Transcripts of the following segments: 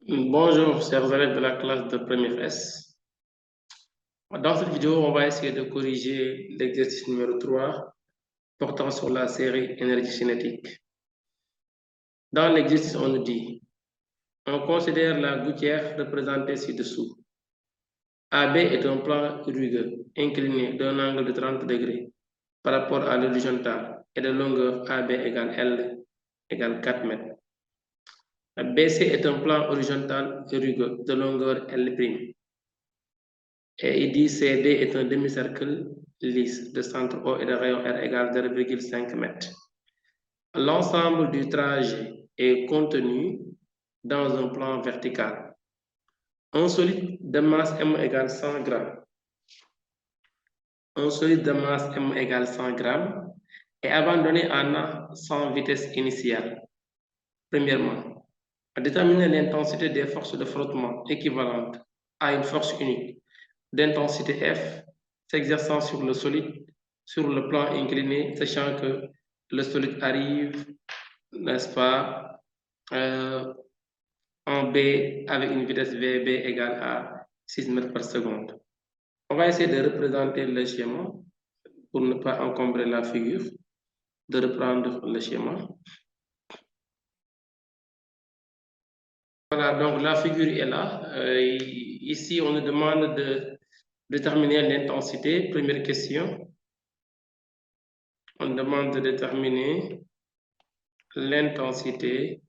Bonjour, chers élèves de la classe de première S. Dans cette vidéo, on va essayer de corriger l'exercice numéro 3 portant sur la série énergie cinétique. Dans l'exercice, on nous dit, on considère la gouttière représentée ci-dessous. AB est un plan rugueux, incliné d'un angle de 30 degrés par rapport à l'horizontale et de longueur AB égale L égale 4 mètres. BC est un plan horizontal rugueux de longueur L'. Et il dit CD est un demi-cercle lisse de centre O et de rayon R égale 0,5 mètres. L'ensemble du trajet est contenu dans un plan vertical. Un solide de masse M égale 100 grammes. Un solide de masse M égale 100 grammes est abandonné en A sans vitesse initiale. Premièrement, déterminer l'intensité des forces de frottement équivalentes à une force unique d'intensité F s'exerçant sur le solide sur le plan incliné, sachant que le solide arrive, n'est-ce pas, en B avec une vitesse VB égale à 6 mètres par seconde. On va essayer de représenter le schéma pour ne pas encombrer la figure, de reprendre le schéma. Voilà, donc la figure est là. Ici, on nous demande de déterminer l'intensité. Première question. On demande de déterminer l'intensité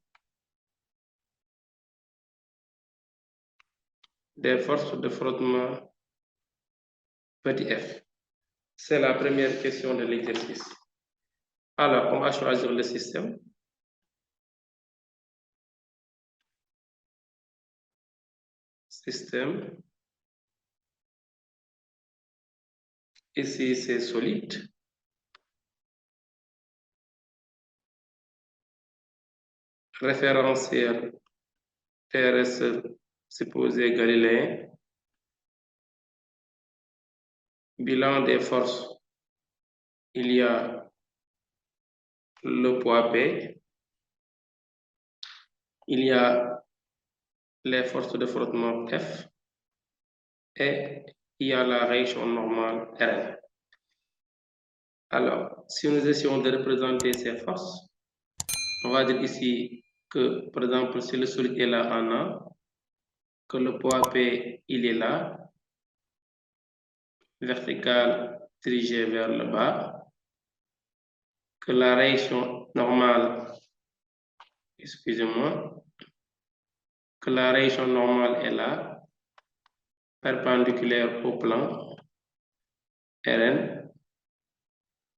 des forces de frottement petit f. C'est la première question de l'exercice. Alors, on va choisir le système. Système. Ici, c'est solide. Référentiel terrestre supposé galiléen. Bilan des forces. Il y a le poids P. Il y a les forces de frottement F. Et il y a la réaction normale Rn. Alors, si nous essayons de représenter ces forces, on va dire ici que, par exemple, si le solide est là en A, que le poids P, il est là, vertical dirigé vers le bas, que la réaction normale, excusez-moi, que la réaction normale est là, perpendiculaire au plan Rn,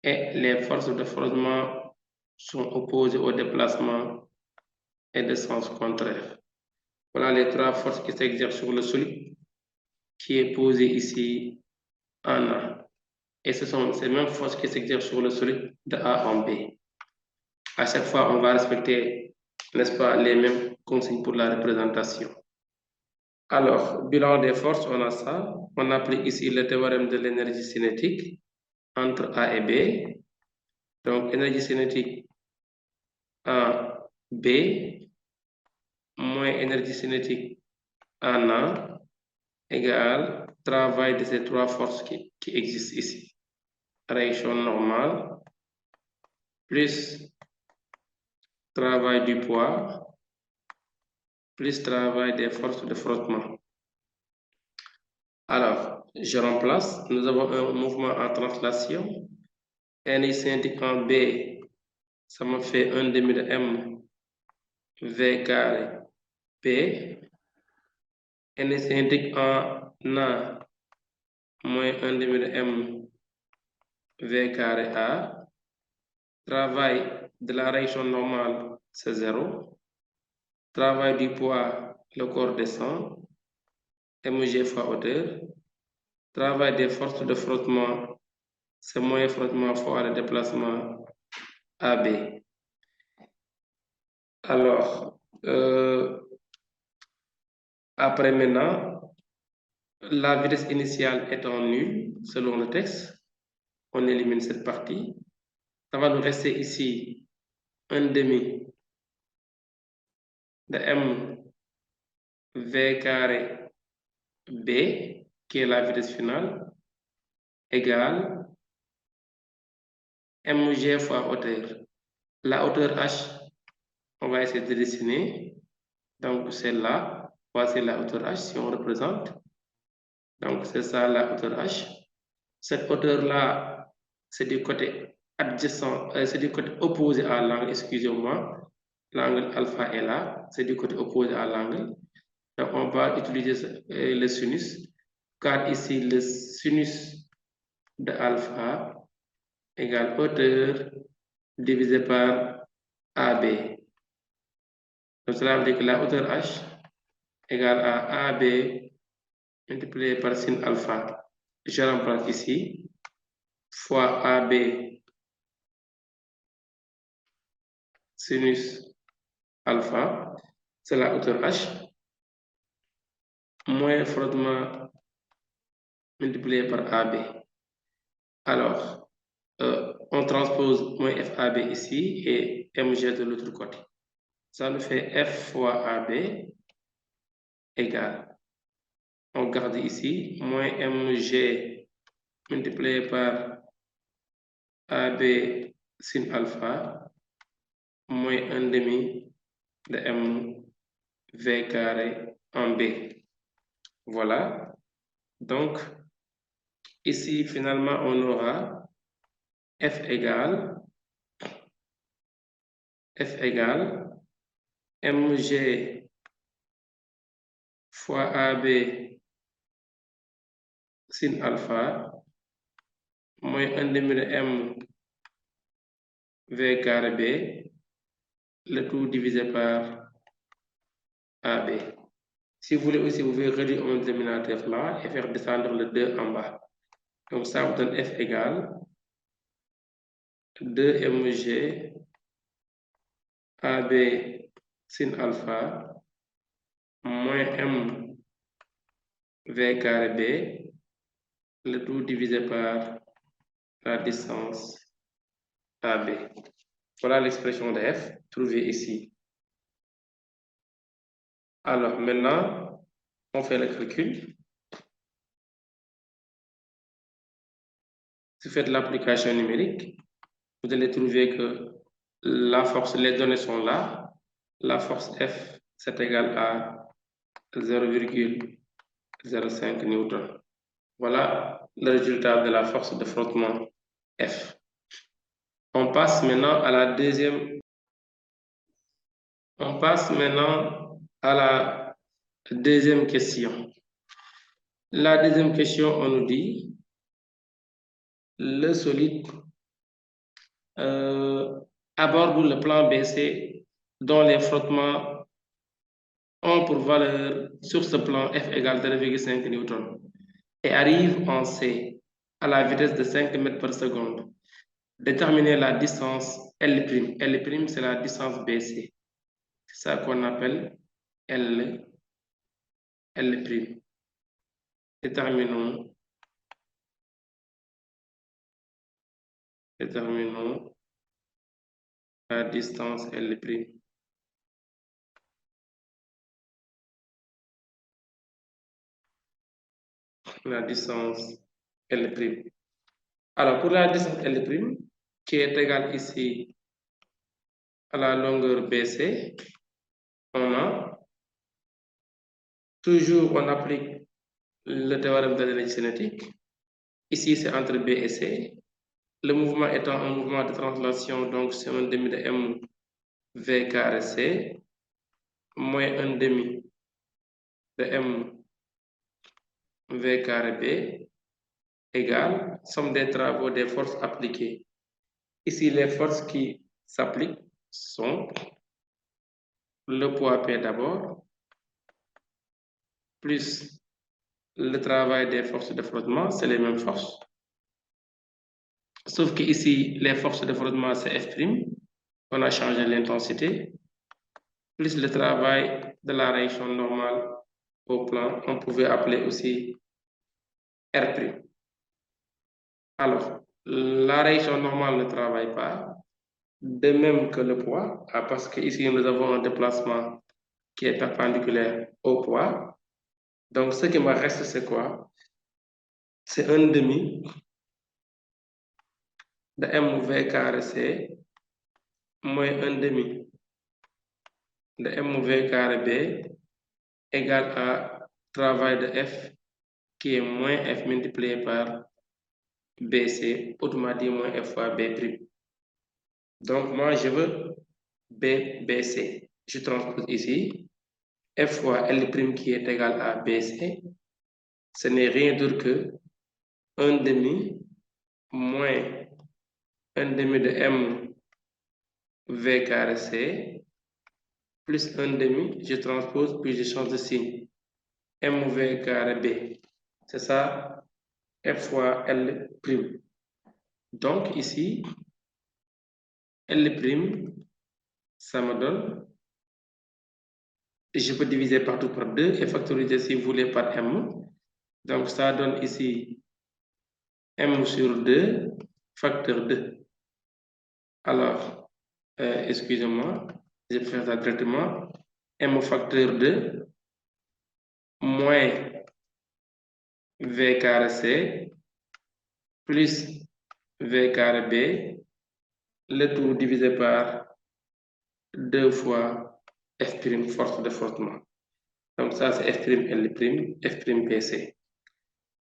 et les forces de frottement sont opposées au déplacement et de sens contraire. Voilà les trois forces qui s'exercent sur le solide qui est posé ici en A. Et ce sont ces mêmes forces qui s'exercent sur le solide de A en B. À chaque fois, on va respecter, n'est-ce pas, les mêmes consignes pour la représentation. Alors, bilan des forces, on a ça. On applique ici le théorème de l'énergie cinétique entre A et B. Donc, énergie cinétique en B moins énergie cinétique en A égale travail de ces trois forces qui existent ici. Réaction normale plus travail du poids plus travail des forces de frottement. Alors, je remplace. Nous avons un mouvement en translation. Énergie cinétique en B, ça me fait 1 demi de M V carré P. Énergie cinétique en A moins 1 demi de M V carré A. Travail de la réaction normale, c'est 0. Travail du poids, le corps descend. mg fois hauteur. Travail des forces de frottement, c'est moyen frottement fois le déplacement AB. Alors, après maintenant, la vitesse initiale étant nulle, selon le texte, on élimine cette partie. Ça va nous rester ici 1 demi de M V carré B, qui est la vitesse finale, égale mg fois hauteur. La hauteur h, on va essayer de dessiner. Donc, c'est là. Voici la hauteur h, si on représente. Donc, c'est ça la hauteur h. Cette hauteur-là, c'est du côté adjacent, c'est du côté opposé à l'angle, excusez-moi. L'angle alpha est là, c'est du côté opposé à l'angle. Donc, on va utiliser le sinus, car ici, le sinus de alpha égale hauteur divisé par AB. Donc, cela veut dire que la hauteur h égale à AB multiplié par sin alpha. Je remplace ici, fois AB sinus alpha, c'est la hauteur h, moins frottement multiplié par AB. Alors, on transpose moins FAB ici et MG de l'autre côté. Ça nous fait F fois AB égale, on garde ici, moins MG multiplié par AB sin alpha, moins 1 demi de MV carré en B. Voilà. Donc, ici, finalement, on aura F égale mg fois AB sin alpha moins 1 demi de m v carré B, le tout divisé par AB. Si vous voulez aussi, vous pouvez réduire un dénominateur là et faire descendre le 2 en bas. Donc ça vous donne F égale 2mg AB sin alpha moins m v carré B, le tout divisé par la distance AB. Voilà l'expression de F trouvée ici. Alors maintenant, on fait le calcul. Si vous faites l'application numérique, vous allez trouver que la force, les données sont là. La force F, c'est égal à 0,05 newton. Voilà le résultat de la force de frottement F. On passe maintenant à la deuxième. On passe maintenant à la deuxième question. La deuxième question, on nous dit le solide aborde le plan BC dont les frottements ont pour valeur sur ce plan F égale 0,5 newton et arrive en C à la vitesse de 5 mètres par seconde. Déterminer la distance L'. L', c'est la distance BC. C'est ça qu'on appelle L'. Déterminons la distance L'. La distance L'. Alors, pour la distance L', qui est égale ici à la longueur BC, on a toujours, on applique le théorème de l'énergie cinétique. Ici, c'est entre B et C. Le mouvement étant un mouvement de translation, donc c'est un demi de M V carré C, moins un demi de M V carré B, égale somme des travaux des forces appliquées. Ici, les forces qui s'appliquent sont le poids P d'abord, plus le travail des forces de frottement, c'est les mêmes forces. Sauf que ici, les forces de frottement, c'est F'. On a changé l'intensité, plus le travail de la réaction normale au plan, on pouvait appeler aussi R'. Alors, la réaction normale ne travaille pas, de même que le poids, parce qu'ici nous avons un déplacement qui est perpendiculaire au poids. Donc, ce qui me reste, c'est quoi? C'est 1/2 de MV carré C moins 1/2 de MV carré B égale à travail de F qui est moins F multiplié par BC, autrement dit moins F fois B'. Donc, moi, je veux BC. Je transpose ici. F fois L' qui est égal à BC. Ce n'est rien d'autre que 1/2 moins 1/2 de M V carré C plus 1/2, je transpose puis je change de signe. MV carré B. C'est ça, F fois L'. Donc ici, L', ça me donne, je peux diviser partout par 2 et factoriser si vous voulez par M. Donc ça donne ici M sur 2, facteur 2. Alors, excusez-moi, je vais faire ça directement. M facteur 2 moins V carré C plus V carré B, le tout divisé par 2 fois F', force de frottement. Donc ça, c'est F', L', F', PC.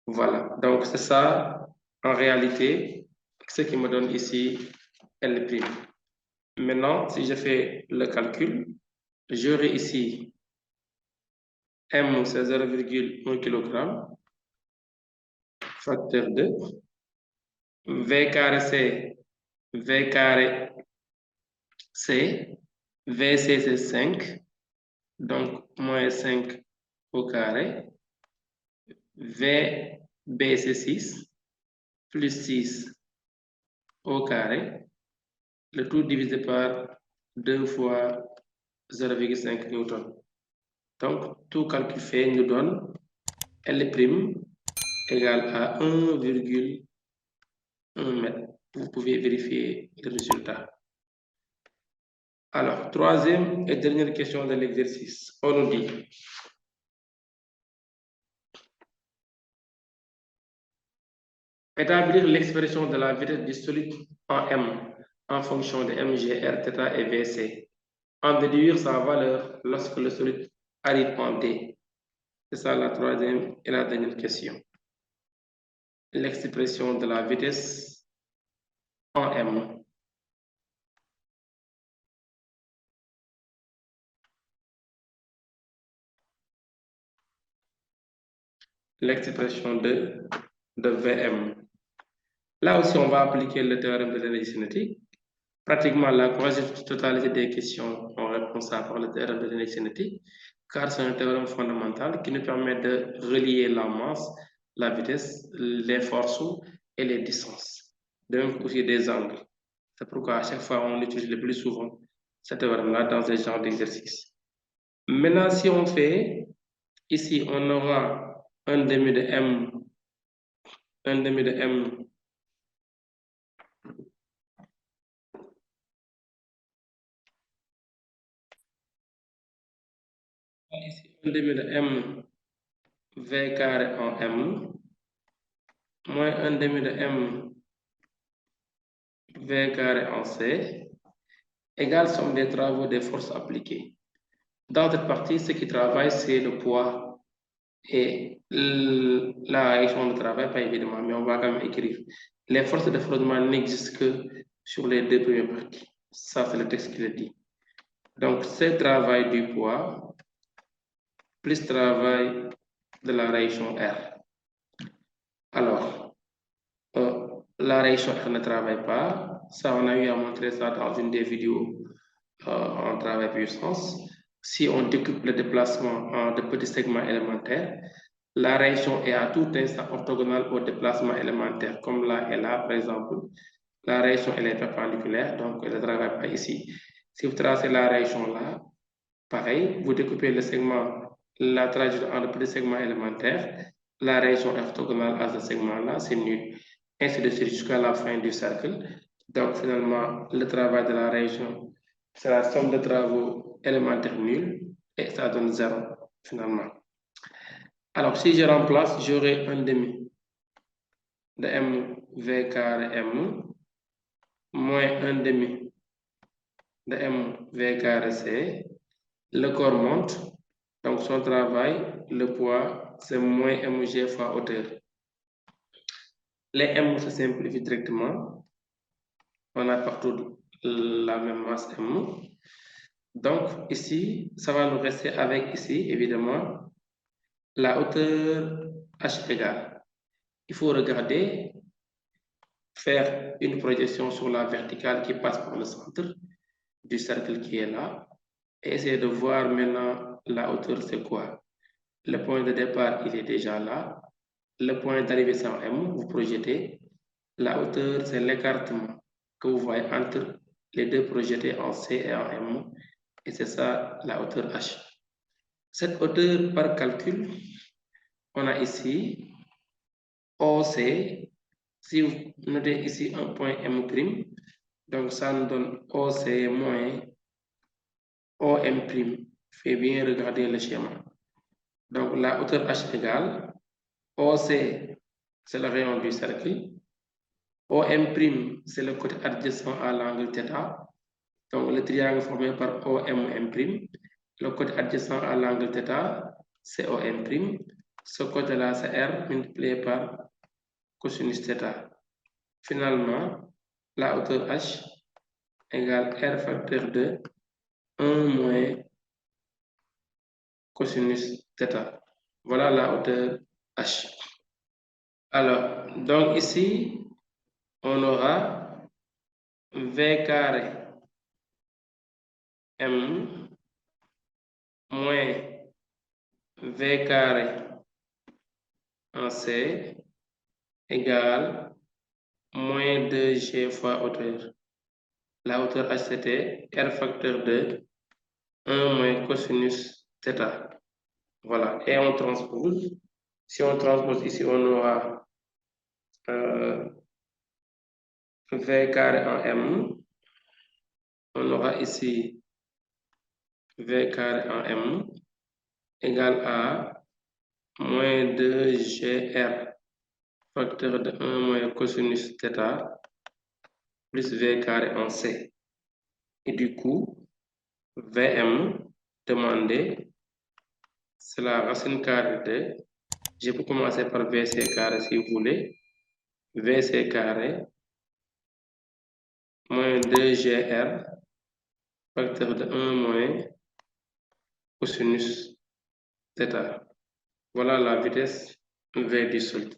Voilà, donc c'est ça, en réalité, ce qui me donne ici L'. Maintenant, si je fais le calcul, j'aurai ici M, c'est 0,1 kg, facteur 2, V carré C, V carré C, VC c'est 5, donc moins 5 au carré, VB c'est 6, plus 6 au carré, le tout divisé par 2 fois 0,5 newton. Donc, tout calcul fait nous donne L' égale à 1,1 mètre. Vous pouvez vérifier le résultat. Alors, troisième et dernière question de l'exercice. On nous dit établir l'expression de la vitesse du solide en M en fonction de mg, r, θ et vc. En déduire sa valeur lorsque le solide arrive en D. C'est ça la troisième et la dernière question. L'expression de la vitesse en M. L'expression de Vm. Là aussi, on va appliquer le théorème de l'énergie cinétique. Pratiquement la quasi-totalité des questions ont réponse par le théorème de l'énergie cinétique, car c'est un théorème fondamental qui nous permet de relier la masse, la vitesse, les forces et les distances. Donc aussi des angles. C'est pourquoi à chaque fois on utilise le plus souvent ce théorème-là dans ce genre d'exercice. Maintenant, si on fait, ici on aura 1/2 de M, 1/2 de M ici 1/2 de M V carré en M moins 1/2 de M V carré en C égale somme des travaux des forces appliquées. Dans cette partie, ce qui travaille, c'est le poids et la réaction de travail, pas évidemment, mais on va quand même écrire. Les forces de frottement n'existent que sur les deux premières parties. Ça, c'est le texte qui le dit. Donc, c'est travail du poids plus travail de la réaction R. Alors, la réaction R ne travaille pas. Ça, on a eu à montrer ça dans une des vidéos en travail puissance. Si on découpe le déplacement en de petits segments élémentaires, la réaction est à tout instant orthogonale au déplacement élémentaire. Comme là et là, par exemple, la réaction elle est perpendiculaire, donc elle ne travaille pas ici. Si vous tracez la réaction là, pareil, vous découpez le segment, la trajectoire en de petits segments élémentaires, la réaction est orthogonale à ce segment-là, c'est nul. Ainsi de suite jusqu'à la fin du cercle. Donc finalement, le travail de la réaction, c'est la somme de travaux élémentaires nuls et ça donne 0 finalement. Alors, si je remplace, j'aurai un demi de mv carré m moins un demi de mv carré c. Le corps monte, donc son travail, le poids, c'est moins mg fois hauteur. Les m se simplifient directement. On a partout la même masse m. Donc, ici, ça va nous rester avec ici, évidemment, la hauteur h égale. Il faut regarder, faire une projection sur la verticale qui passe par le centre du cercle qui est là, et essayer de voir maintenant la hauteur, c'est quoi. Le point de départ, il est déjà là. Le point d'arrivée, c'est en M, vous projetez. La hauteur, c'est l'écartement que vous voyez entre les deux projetés en C et en M. Et c'est ça, la hauteur H. Cette hauteur, par calcul, on a ici OC. Si vous notez ici un point M', donc ça nous donne OC moins OM'. Faites bien regarder le schéma. Donc la hauteur H égale OC, c'est le rayon du cercle. OM', c'est le côté adjacent à l'angle θ. Donc le triangle formé par OM', le côté adjacent à l'angle θ, c'est OM'. Ce côté-là, c'est R multiplié par cosinus θ. Finalement, la hauteur H égale R facteur de 1 moins cosinus θ. Voilà la hauteur H. Alors, donc ici, on aura V carré M moins V carré en C égale moins 2G fois hauteur. La hauteur H, c'était R facteur de 1 moins cosinus θ. Voilà, et on transpose. Si on transpose ici, on aura V carré en M. On aura ici V carré en M égale à moins 2GR facteur de 1 moins cosinus θ plus V carré en C. Et du coup, VM demandé, c'est la racine carrée de, je peux commencer par VC carré si vous voulez, VC carré moins 2GR facteur de 1 moins cosinus θ. Voilà la vitesse V du solide.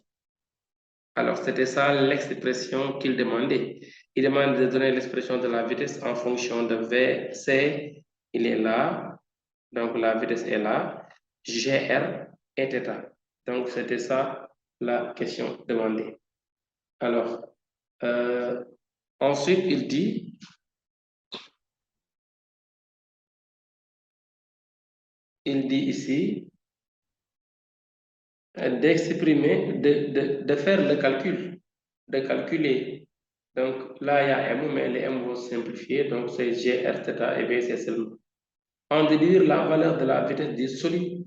Alors, c'était ça l'expression qu'il demandait. Il demande de donner l'expression de la vitesse en fonction de VC, il est là, donc la vitesse est là, GR et θ. Donc, c'était ça la question demandée. Alors, ensuite, il dit, ici, d'exprimer, de faire le calcul, de calculer. Donc là, il y a M, mais les M vont simplifier, donc c'est GR, θ et VC seulement. En déduire la valeur de la vitesse du solide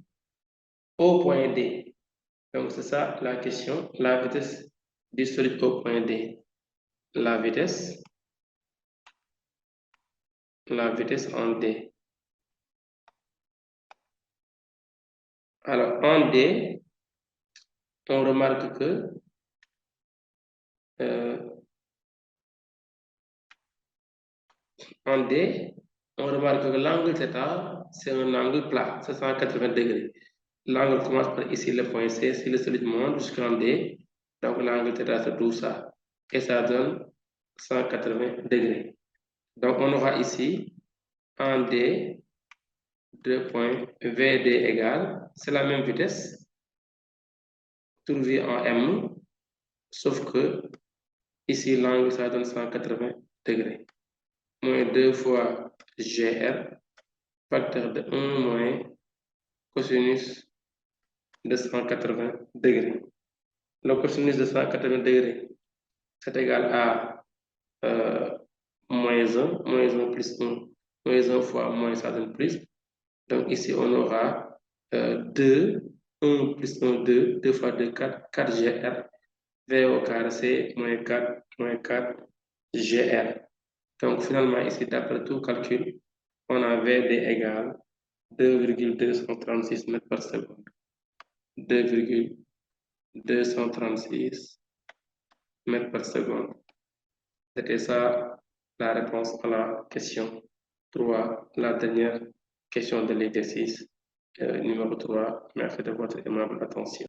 au point D. Donc c'est ça la question, la vitesse du solide au point D. La vitesse en D. Alors en D, on remarque que en D, on remarque que l'angle θ, c'est un angle plat, c'est 180 degrés. L'angle commence par ici le point C, si le solide monte jusqu'en D, donc l'angle θ c'est tout ça, et ça donne 180 degrés. Donc on aura ici, en D, 2 points, VD égale, c'est la même vitesse, trouvée en M, sauf que ici l'angle ça donne 180 degrés. Moins 2 fois GR, facteur de 1 moins cosinus de 180 degrés. Le cosinus de 180 degrés, c'est égal à moins 1 plus 1. Moins 1 fois moins, ça donne plus. Donc ici, on aura 2, 1 plus 1, 2, 2 fois 2, 4, 4 GR. V au carré, c'est moins 4, GR. Donc finalement, ici, d'après tout calcul, on a VD égale 2,236 mètres par seconde. 2,236 mètres par seconde. C'était ça la réponse à la question 3, la dernière question de l'exercice numéro 3. Merci de votre aimable attention.